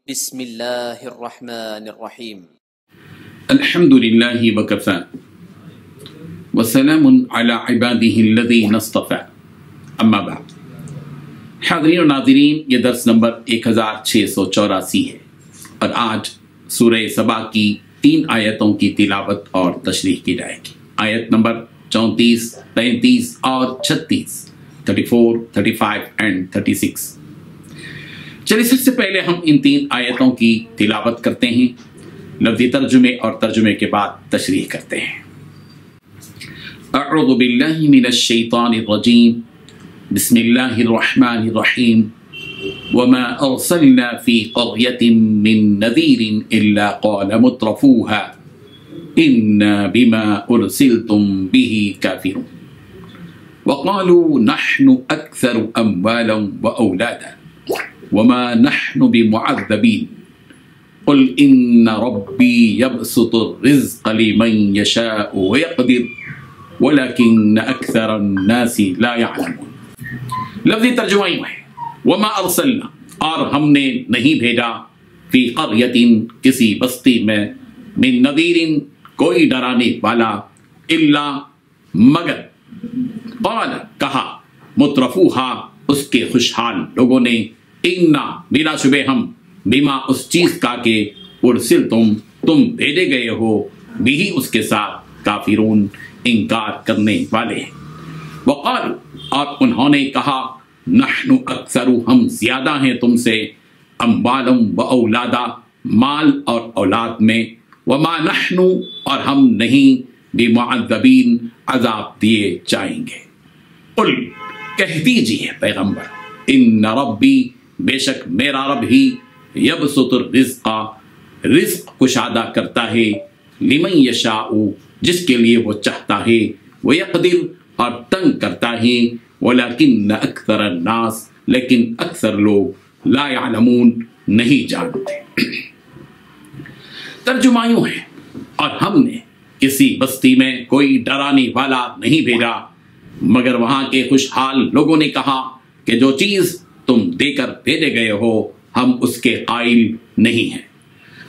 بسم اللہ الرحمن الرحیم الحمد للہ وکفا وسلام علی عبادہ الذین اصطفى اما بعد۔ حاضرین و ناظرین، یہ درس نمبر 1684 ہے اور آج سورہ سبا کی 3 آیتوں کی تلاوت اور تشریح کی جائے گی۔ آیت نمبر 34، 35 اور 36، 34، 35 and 36۔ چلیے سب سے پہلے ہم ان 3 آیتوں کی تلاوت کرتے ہیں، لفظی ترجمے اور ترجمے کے بعد تشریح کرتے ہیں۔ اعوذ باللہ من الشیطان الرجیم، بسم اللہ الرحمن الرحیم۔ وما ارسلنا فی قریۃ من نذیر الا قال مترفوها انا بما ارسلتم به کافرون وقالوا نحن اکثر اموالا واولادا وما نحن بمعذبين قل إن ربي يبسط الرزق لمن يشاء ويقدر ولكن أكثر الناس لا يعلمون۔ لفظی ترجمہ یوں ہے، وما ارسلنا، اور ہم نے نہیں بھیجا، فی قریۃ، کسی بستی میں، من نذیر، کوئی ڈرانے والا، الا، مگر، قال، کہا، مترفوها، اس کے خوشحال لوگوں نے، انا، بلا شبہ ہم، بما، اس چیز کا کہ ارسلتم، تم بھیجے گئے ہو، بھی اس کے ساتھ، کافرون، انکار کرنے والے ہیں۔ وقال، اور انہوں نے کہا، نحن اکثر، ہم زیادہ ہیں تم سے، اموالا و اولادا، مال اور اولاد میں، وما نحن، اور ہم نہیں، بمعذبین، عذاب دیے جائیں گے۔ قل، کہہ دیجئے پیغمبر، ان ربی، بے شک میرا رب ہی، یبسط الرزق، رزق کشادہ کرتا ہے، لمن یشاء، جس کے لیے وہ چاہتا ہے، ویقدر، اور تنگ کرتا ہے، ولکن اکثر الناس، لیکن اکثر لوگ، لا یعلمون، نہیں جانتے۔ ترجمہ یوں ہے، اور ہم نے کسی بستی میں کوئی ڈرانے والا نہیں بھیجا، مگر وہاں کے خوشحال لوگوں نے کہا کہ جو چیز تم دے کر بھیجے گئے ہو، ہم اس کے قائل نہیں ہیں،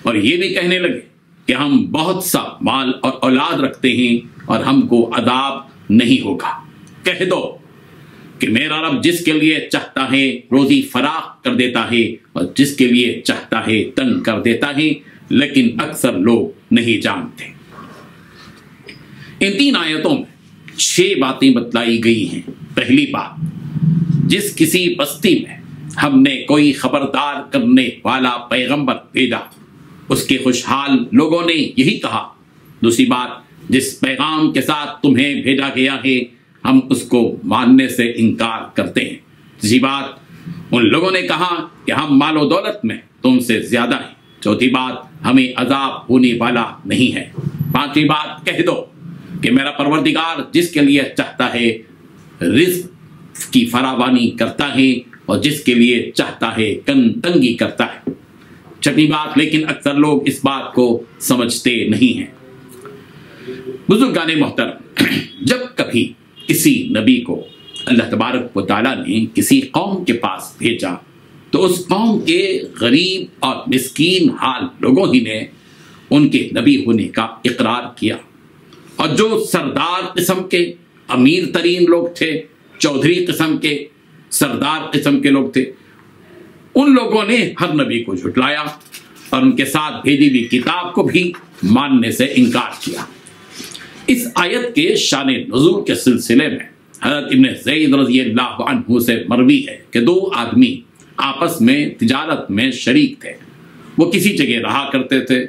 اور یہ بھی کہنے لگے کہ ہم بہت سا مال اور اولاد رکھتے ہیں اور ہم کو عذاب نہیں ہوگا۔ کہہ دو کہ میرا رب جس کے لیے چاہتا ہے روزی فراخ کر دیتا ہے اور جس کے لیے چاہتا ہے تنگ کر دیتا ہے، لیکن اکثر لوگ نہیں جانتے۔ ان 3 آیتوں میں 6 باتیں بتلائی گئی ہیں۔ پہلی بات، جس کسی بستی میں ہم نے کوئی خبردار کرنے والا پیغمبر بھیجا، اس کے خوشحال لوگوں نے یہی کہا۔ دوسری بات، جس پیغام کے ساتھ تمہیں بھیجا گیا ہے ہم اس کو ماننے سے انکار کرتے ہیں۔ تیسری بات، ان لوگوں نے کہا کہ ہم مال و دولت میں تم سے زیادہ ہیں۔ چوتھی بات، ہمیں عذاب ہونے والا نہیں ہے۔ پانچویں بات، کہہ دو کہ میرا پروردگار جس کے لیے چاہتا ہے رزق کی فراوانی کرتا ہے اور جس کے لیے چاہتا ہے تنگی کرتا ہے۔ چھٹی بات، لیکن اکثر لوگ اس بات کو سمجھتے نہیں ہیں۔ بزرگان محترم، جب کبھی کسی نبی کو اللہ تبارک و تعالیٰ نے کسی قوم کے پاس بھیجا تو اس قوم کے غریب اور مسکین حال لوگوں ہی نے ان کے نبی ہونے کا اقرار کیا، اور جو سردار قسم کے امیر ترین لوگ تھے، چودھری قسم کے سردار قسم کے لوگ تھے، ان لوگوں نے ہر نبی کو جھٹلایا اور ان کے ساتھ بھیجی ہوئی کتاب کو بھی ماننے سے انکار کیا۔ اس آیت کے شان نزول کے سلسلے میں حضرت ابن زید رضی اللہ عنہ سے مروی ہے کہ 2 آدمی آپس میں تجارت میں شریک تھے۔ وہ کسی جگہ رہا کرتے تھے،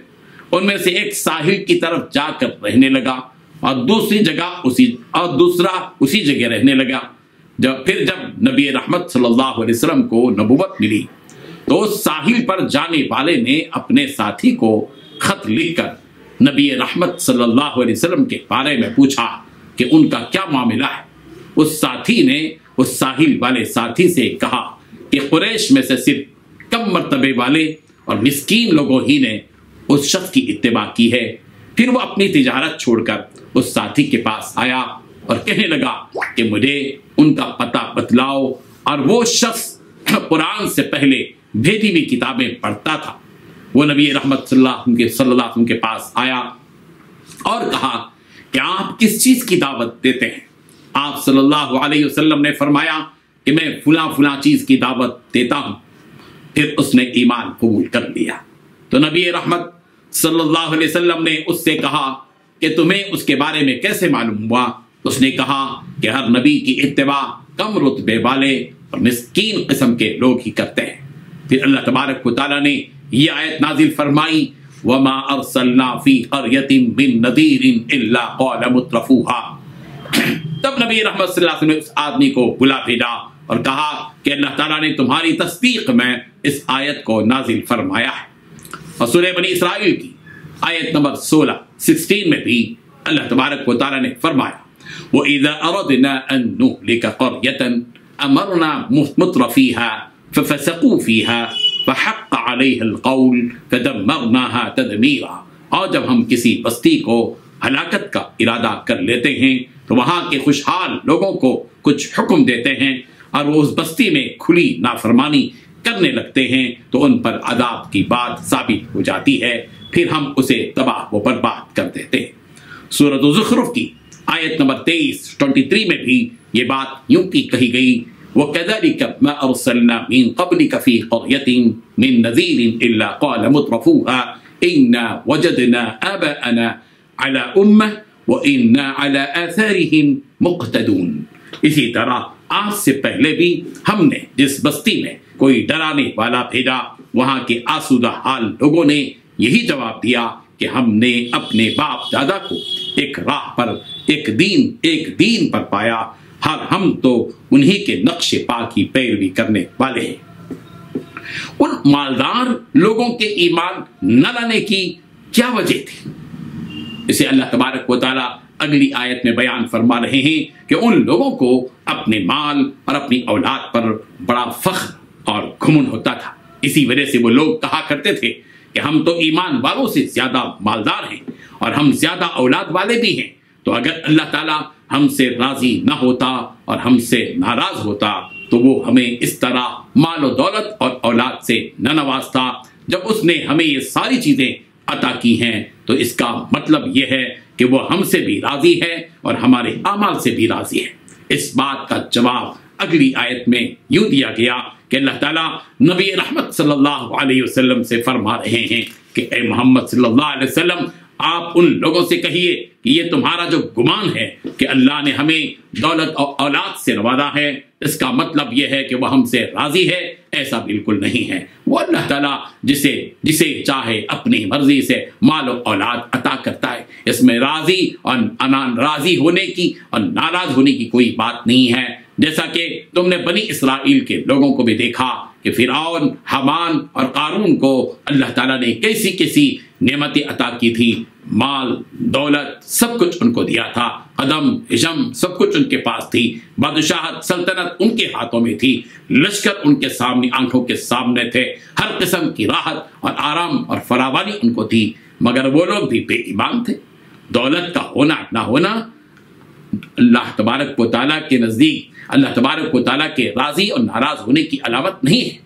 ان میں سے ایک ساحل کی طرف جا کر رہنے لگا اور دوسرا اسی جگہ رہنے لگا۔ پھر جب نبی رحمت صلی اللہ علیہ وسلم کو نبوت ملی تو اس ساحل پر جانے والے نے اپنے ساتھی کو خط لکھ کر نبی رحمت صلی اللہ علیہ وسلم کے بارے میں پوچھا کہ ان کا کیا معاملہ ہے۔ اس ساتھی نے اس ساحل والے ساتھی سے کہا کہ قریش میں سے صرف کم مرتبے والے اور مسکین لوگوں ہی نے اس شخص کی اتباع کی ہے۔ پھر وہ اپنی تجارت چھوڑ کر اس ساتھی کے پاس آیا اور کہنے لگا کہ مجھے ان کا پتہ بتلاؤ، اور وہ شخص قرآن سے پہلے भेजी हुई किताबें पढ़ता था, वो नबी रहमत सल्लल्लाहु अलैहि वसल्लम के पास आया और कहा कि आप किस चीज की दावत देते हैं? आप सल्लल्लाहु अलैहि वसल्लम ने फरमाया कि मैं फुला फुला चीज की दावत देता हूं। फिर उसने ईमान कबूल कर लिया। तो नबी रहमत सल्लल्लाहु अलैहि वसल्लम ने उससे कहा कि तुम्हें उसके बारे में कैसे मालूम हुआ? उसने कहा कि हर नबी की इत्तिबा कम रुतबे वाले और मिस्कीन किस्म के लोग ही करते हैं। फिर अल्लाह तबारक व तआला ने ये आयत नाजिल फरमाई, वमा अरसलना फी क़रयतिन मिन नदीरिन इल्ला क़ाल मुत्रफूहा। तब नबी रहमत सल्लल्लाहु अलैहि वसल्लम ने उस आदमी को बुला भेजा और कहा कि अल्लाह ताला ने तुम्हारी तस्दीक में इस आयत को नाजिल फरमाया है। और सूरह बनी इसराइल की आयत नंबर 16 में भी अल्लाह तबारक व तआला ने फरमाया, व इज़ा अरदना अन नुहलिक क़रयतन अमरना मुत्रफीहा फफसक़ू फीहा फहक़्क़ अलैहा अलक़ौल फदम्मरनाहा तदमीरा। और जब हम किसी बस्ती को हलाकत का इरादा कर लेते हैं तो वहां के खुशहाल लोगों को कुछ हुक्म देते हैं और वो उस बस्ती में खुली नाफरमानी करने लगते हैं तो उन पर अदाब की बात साबित हो जाती है, फिर हम उसे तबाह व बर्बाद कर देते हैं। सूरत ज़ुख़रुफ़ की आयत नंबर 23 में भी ये बात यूं की कही गई, वकज़ालिका मा अरसलना मिन क़ब्लिका फ़ी क़रयतिन मिन नज़ीरिन इल्ला क़ाल मुत्रफूहा इन्ना वजदना आबाअना अला उम्मह व इन्ना अला आथारिहिम मुक़्तदून। इसी तरह आज से पहले भी हमने जिस बस्ती में कोई डराने वाला भेजा, वहां के आसूदा हाल लोगों ने यही जवाब दिया कि हमने अपने बाप दादा को एक राह पर एक दीन पर पाया, हर हम तो उन्हीं के नक्शे पा की पैरवी करने वाले हैं। उन मालदार लोगों के ईमान न लाने की क्या वजह थी? इसे अल्लाह तबारक व तआला अगली आयत में बयान फरमा रहे हैं कि उन लोगों को अपने माल और अपनी औलाद पर बड़ा फख्र और घुमंड होता था। इसी वजह से वो लोग कहा करते थे कि हम तो ईमान वालों से ज्यादा मालदार हैं और हम ज्यादा औलाद वाले भी हैं, तो अगर अल्लाह ताला हमसे राजी न होता और हमसे नाराज होता तो वो हमें इस तरह माल और दौलत और औलाद से न नवाजता। जब उसने हमें ये सारी चीजें अता की हैं तो इसका मतलब यह है कि वो हमसे भी राजी है और हमारे अमाल से भी राजी है। इस बात का जवाब अगली आयत में यूं दिया गया कि अल्लाह ताला नबी रहमत सल्लल्लाहु अलैहि वसल्लम से फरमा रहे हैं कि ए मोहम्मद सल्लल्लाहु अलैहि वसल्लम, आप उन लोगों से कहिए कि ये तुम्हारा जो गुमान है कि अल्लाह ने हमें दौलत और औलाद से नवाजा है, इसका मतलब यह है कि वह हमसे राजी है, ऐसा बिल्कुल नहीं है। वो अल्लाह ताला जिसे चाहे अपनी मर्जी से माल और औलाद अता करता है। इसमें राजी और नाराजी होने की और नाराज होने की कोई बात नहीं है। जैसा कि तुमने बनी इसराइल के लोगों को भी देखा कि फिरौन, हामान और कारून को अल्लाह ताला ने कैसी कैसी नेमतें अता की थी, माल दौलत सब कुछ उनको दिया था, कदम हिजम सब कुछ उनके पास थी, बादशाहत सल्तनत उनके हाथों में थी, लश्कर उनके सामने आंखों के सामने थे, हर किस्म की राहत और आराम और फरावानी उनको थी, मगर वो लोग भी बेईमान थे। दौलत का होना ना होना अल्लाह तबारक व तआला के नज़दीक अल्लाह तबारक व तआला के राजी और नाराज होने की अलामत नहीं है।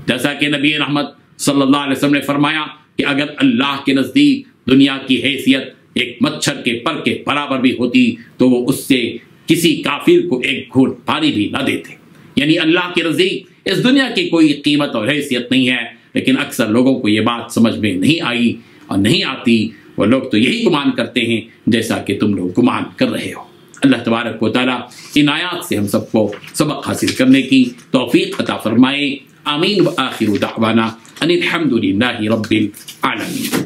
जैसा कि नबी रहमत सल्लल्लाहु अलैहि वसल्लम ने फरमाया कि अगर अल्लाह के नज़दीक दुनिया की हैसियत एक मच्छर के पर के बराबर भी होती तो वो उससे किसी काफिर को एक घूंट पानी भी न देते। यानी अल्लाह के नज़दीक इस दुनिया की कोई कीमत और हैसियत नहीं है। लेकिन अक्सर लोगों को ये बात समझ में नहीं आई और नहीं आती। वो लोग तो यही गुमान करते हैं जैसा कि तुम लोग गुमान कर रहे हो। अल्लाह तबारक व तआला इन आयात से हम सबको सबक हासिल करने की तौफीक अता फरमाए। आमीन व आखिरु दावाना अनिल हम्दुलिल्लाहि रब्बिल आलमीन।